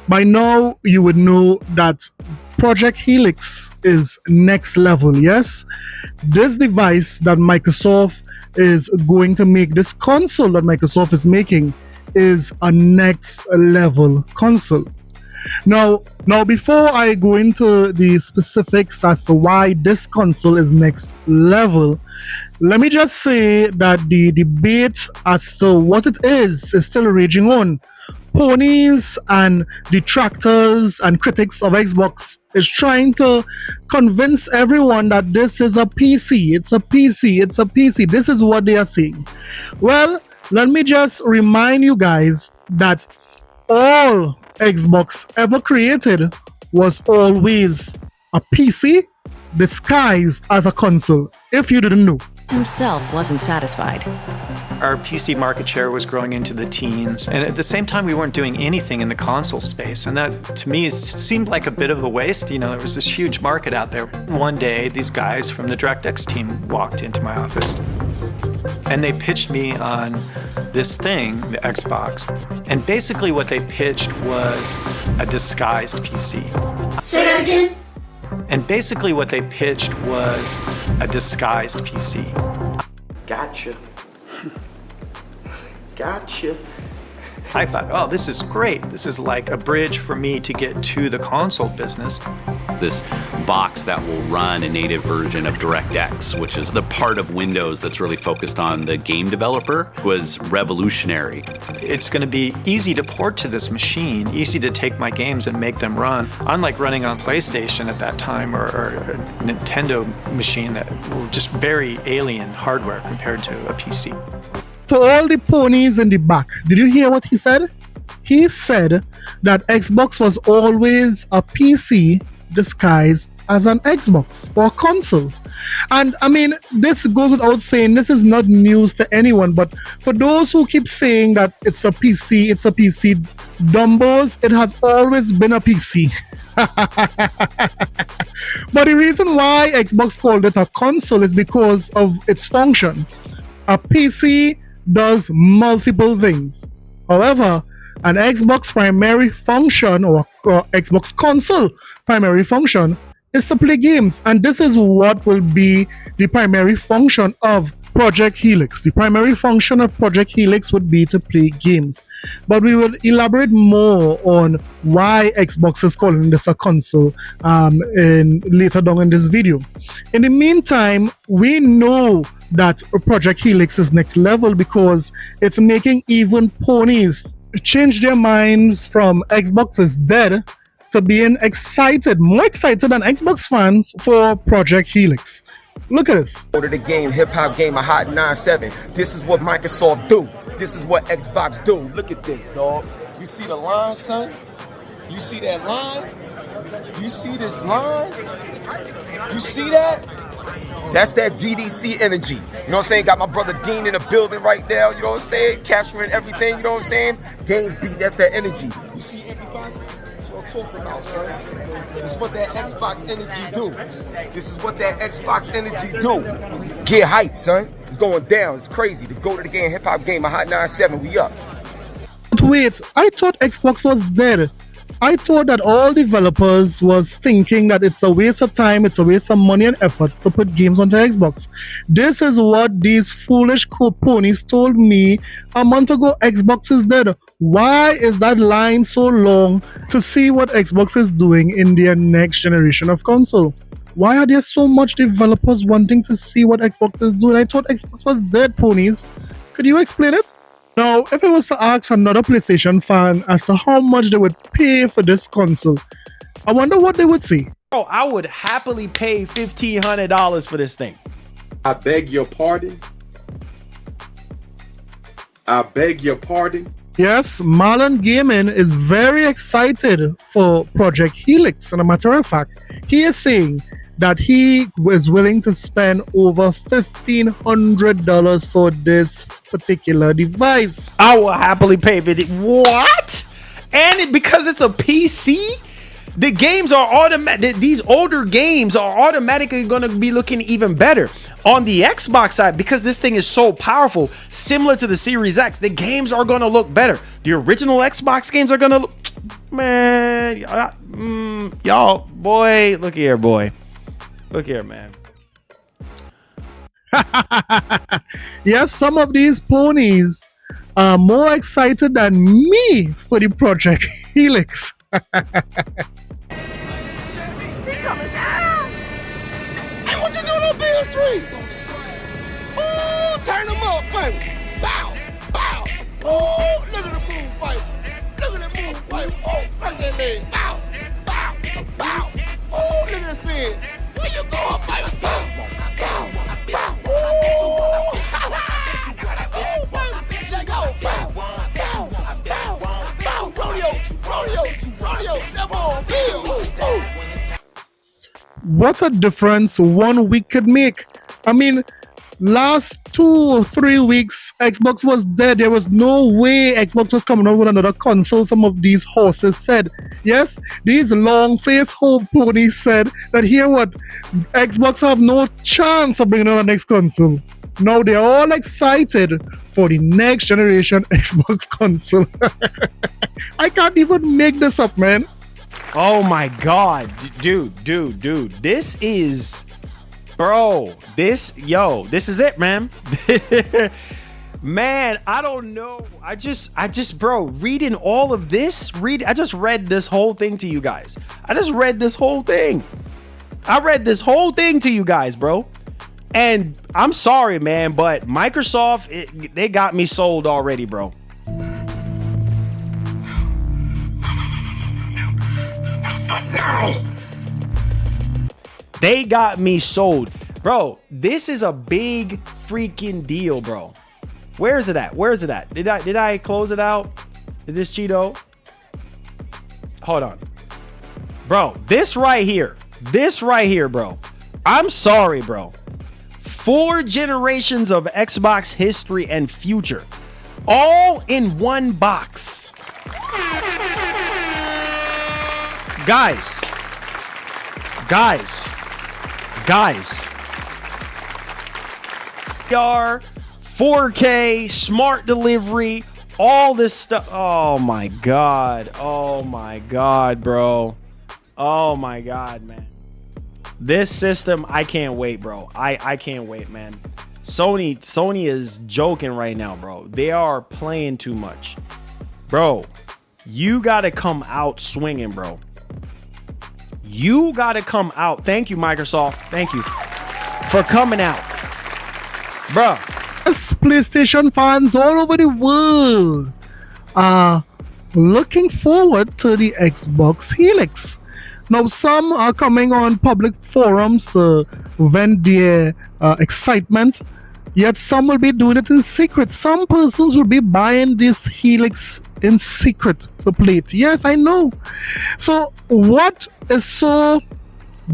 By now, you would know that Project Helix is next level, yes? This device that Microsoft is going to make, this console that Microsoft is making, is a next level console. Now, before I go into the specifics as to why this console is next level, let me just say that the debate as to what it is still raging on. Ponies and detractors and critics of Xbox is trying to convince everyone that this is a PC. It's a PC. It's a PC. This is what they are saying. Well, let me just remind you guys that all Xbox ever created was always a PC disguised as a console, if you didn't know. Himself wasn't satisfied. Our PC market share was growing into the teens, and at the same time we weren't doing anything in the console space, and that to me seemed like a bit of a waste. You know, there was this huge market out there. One day these guys from the DirectX team walked into my office and they pitched me on this thing, the Xbox, and basically what they pitched was a disguised PC. Say that again? And basically what they pitched was a disguised PC. Gotcha. Gotcha. I thought, oh, this is great. This is like a bridge for me to get to the console business. This box that will run a native version of DirectX, which is the part of Windows that's really focused on the game developer, was revolutionary. It's going to be easy to port to this machine, easy to take my games and make them run. Unlike running on PlayStation at that time or a Nintendo machine that were just very alien hardware compared to a PC. For all the ponies in the back, did you hear what he said? He said that Xbox was always a PC disguised as an Xbox or console. And I mean, this goes without saying, this is not news to anyone, but for those who keep saying that it's a PC, dumbos, it has always been a PC. But the reason why Xbox called it a console is because of its function. A PC does multiple things. However, an Xbox primary function or Xbox console primary function is to play games, and this is what will be the primary function of Project Helix. The primary function of Project Helix would be to play games, but we will elaborate more on why Xbox is calling this a console later down in this video. In the meantime, we know that Project Helix is next level because it's making even ponies change their minds from Xbox is dead to being excited, more excited than Xbox fans for Project Helix. Look at this. Go to the game, hip-hop game, a hot 9-7. This is what Microsoft do. This is what Xbox do. Look at this, dog. You see the line, son? You see that line? You see this line? You see that? That's that GDC energy. You know what I'm saying? Got my brother Dean in the building right now, you know what I'm saying? Capturing everything, you know what I'm saying? Games beat, that's that energy. You see everybody? That's what I'm talking about, son. This is what that Xbox energy do. This is what that Xbox energy do. Get hyped, son. It's going down. It's crazy. To go to the game, hip-hop game, a hot 9-7, we up. But wait, I thought Xbox was dead. I thought that all developers was thinking that it's a waste of time, it's a waste of money and effort to put games onto Xbox. This is what these foolish ponies told me a month ago. Xbox is dead. Why is that line so long to see what Xbox is doing in their next generation of console? Why are there so much developers wanting to see what Xbox is doing? I thought Xbox was dead, ponies. Could you explain it? Now, if I was to ask another PlayStation fan as to how much they would pay for this console, I wonder what they would say. Oh, I would happily pay $1,500 for this thing. I beg your pardon. I beg your pardon. Yes, Marlon Gaming is very excited for Project Helix. And a matter of fact, he is saying that he was willing to spend over $1,500 for this particular device. I will happily pay What? And because it's a PC, the games are automatic. These older games are automatically going to be looking even better. On the Xbox side, because this thing is so powerful, similar to the Series X, the games are going to look better. The original Xbox games are going to look, man. man. Y'all, boy, look here, boy. Look here, man. Yes, some of these ponies are more excited than me for the Project Helix. Hey, what you doing on Beale Street? Ooh, turn them up, baby. Bow, bow. Ooh, look at the move, fight. Look at the move, fight. Oh, fuck that leg. Bow, bow, bow. Ooh, look at this spin. Where you going, baby? Bow, bow, bow. Ooh, ha ha. Look at that move, baby. Check out. Bow, bow, bow, bow. Rodeo, step on, Bill. Ooh. What a difference 1 week could make. I mean, last 2 or 3 weeks, Xbox was dead. There was no way Xbox was coming out with another console, some of these horses said. Yes, these long-faced hope ponies said that here what, Xbox have no chance of bringing out the next console. Now they're all excited for the next generation Xbox console. I can't even make this up, man. Oh my god, dude. This is, bro. This is it, man. Man, I don't know. I just, bro, reading all of this, I just read this whole thing to you guys. I read this whole thing to you guys, bro. And I'm sorry, man, but Microsoft, they got me sold already, bro. They got me sold. Bro, this is a big freaking deal, bro. Where is it at? Did I close it out? Is this Cheeto? Hold on. Bro, this right here, bro. I'm sorry, bro. 4 generations of Xbox history and future, all in one box. Guys. 4K, smart delivery, all this stuff. Oh my god, bro. Oh my god, man. This system, I can't wait, bro. I can't wait, man. Sony is joking right now, bro. They are playing too much. Bro, you gotta come out swinging, bro. You gotta come out. Thank you, Microsoft. Thank you for coming out, bro. PlayStation fans all over the world are looking forward to the Xbox Helix. Now, some are coming on public forums to vent their excitement, yet some will be doing it in secret. Some persons will be buying this Helix in secret to play it. Yes, I know. So, what is so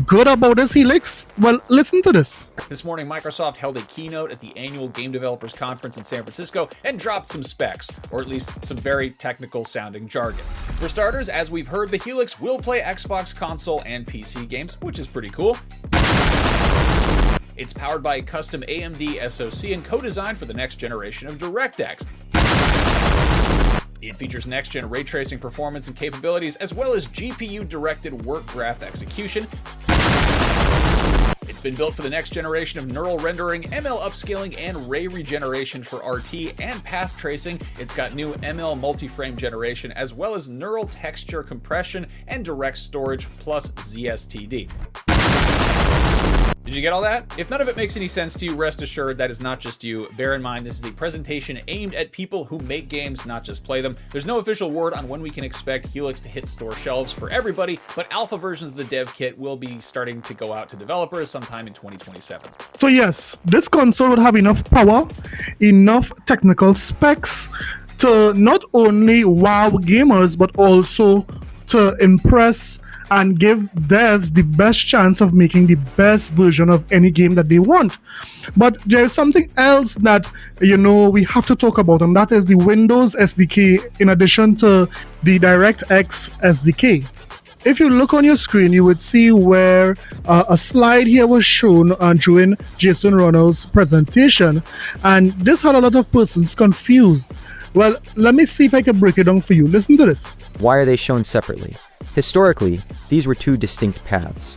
good about this Helix? Well, listen to this. This morning, Microsoft held a keynote at the annual Game Developers Conference in San Francisco and dropped some specs, or at least some very technical sounding jargon. For starters, as we've heard, the Helix will play Xbox console and PC games, which is pretty cool. It's powered by a custom AMD SoC and co-designed for the next generation of DirectX. It features next-gen ray tracing performance and capabilities, as well as GPU-directed work graph execution. It's been built for the next generation of neural rendering, ML upscaling, and ray regeneration for RT and path tracing. It's got new ML multi-frame generation, as well as neural texture compression and direct storage plus ZSTD. Did you get all that? If none of it makes any sense to you, rest assured that is not just you. Bear in mind, this is a presentation aimed at people who make games, not just play them. There's no official word on when we can expect Helix to hit store shelves for everybody, but alpha versions of the dev kit will be starting to go out to developers sometime in 2027. So yes, this console would have enough power, enough technical specs to not only wow gamers, but also to impress and give devs the best chance of making the best version of any game that they want. But there's something else that, we have to talk about, and that is the Windows SDK in addition to the DirectX SDK. If you look on your screen, you would see where a slide here was shown during Jason Ronald's presentation, and this had a lot of persons confused. Well, let me see if I can break it down for you. Listen to this. Why are they shown separately? Historically, these were two distinct paths.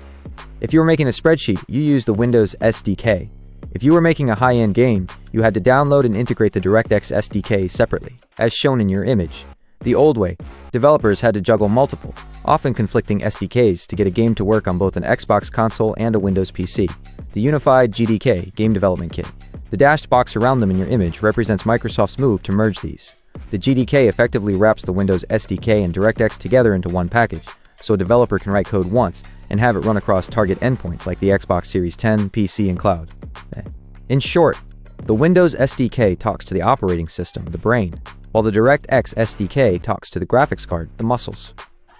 If you were making a spreadsheet, you used the Windows SDK. If you were making a high-end game, you had to download and integrate the DirectX SDK separately, as shown in your image. The old way, developers had to juggle multiple, often conflicting SDKs to get a game to work on both an Xbox console and a Windows PC. The unified GDK, Game Development Kit. The dashed box around them in your image represents Microsoft's move to merge these. The GDK effectively wraps the Windows SDK and DirectX together into one package, so a developer can write code once and have it run across target endpoints like the Xbox Series 10, PC, and cloud. In short, the Windows SDK talks to the operating system, the brain, while the DirectX SDK talks to the graphics card, the muscles.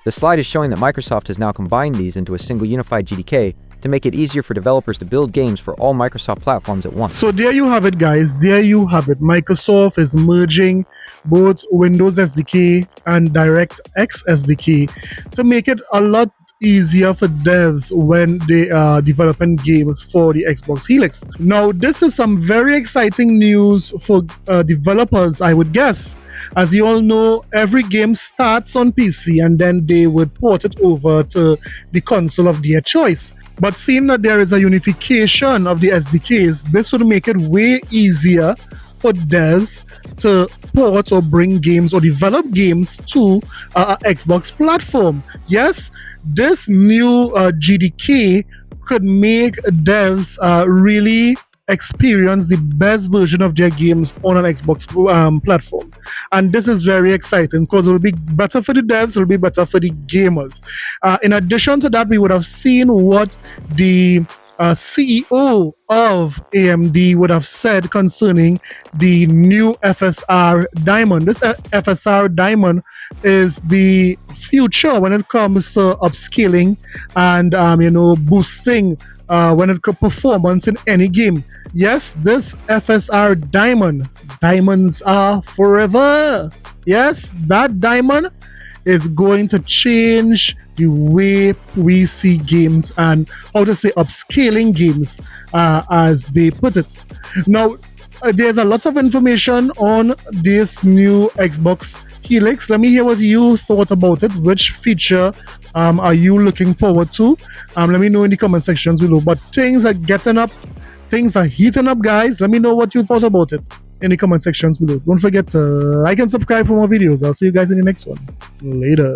The slide is showing that Microsoft has now combined these into a single unified GDK to make it easier for developers to build games for all Microsoft platforms at once. So there you have it, guys. There you have it. Microsoft is merging both Windows SDK and DirectX SDK to make it a lot easier for devs when they are developing games for the Xbox Helix. Now, this is some very exciting news for developers, I would guess. As you all know, every game starts on PC and then they would port it over to the console of their choice. But seeing that there is a unification of the SDKs, this would make it way easier for devs to port or bring games or develop games to a Xbox platform. Yes, this new GDK could make devs really experience the best version of their games on an Xbox platform. And this is very exciting because it will be better for the devs, it will be better for the gamers. In addition to that, we would have seen what the CEO of AMD would have said concerning the new FSR Diamond. This FSR Diamond is the future when it comes to upscaling and boosting when it comes performance in any game. Yes, this FSR Diamond, diamonds are forever. Yes, that diamond is going to change the way we see games and how to say upscaling games, as they put it. Now, there's a lot of information on this new Xbox Helix. Let me hear what you thought about it. Which feature are you looking forward to? Let me know in the comment sections below. But things are getting up, things are heating up, guys. Let me know what you thought about it in the comment sections below. Don't forget to like and subscribe for more videos. I'll see you guys in the next one. Later.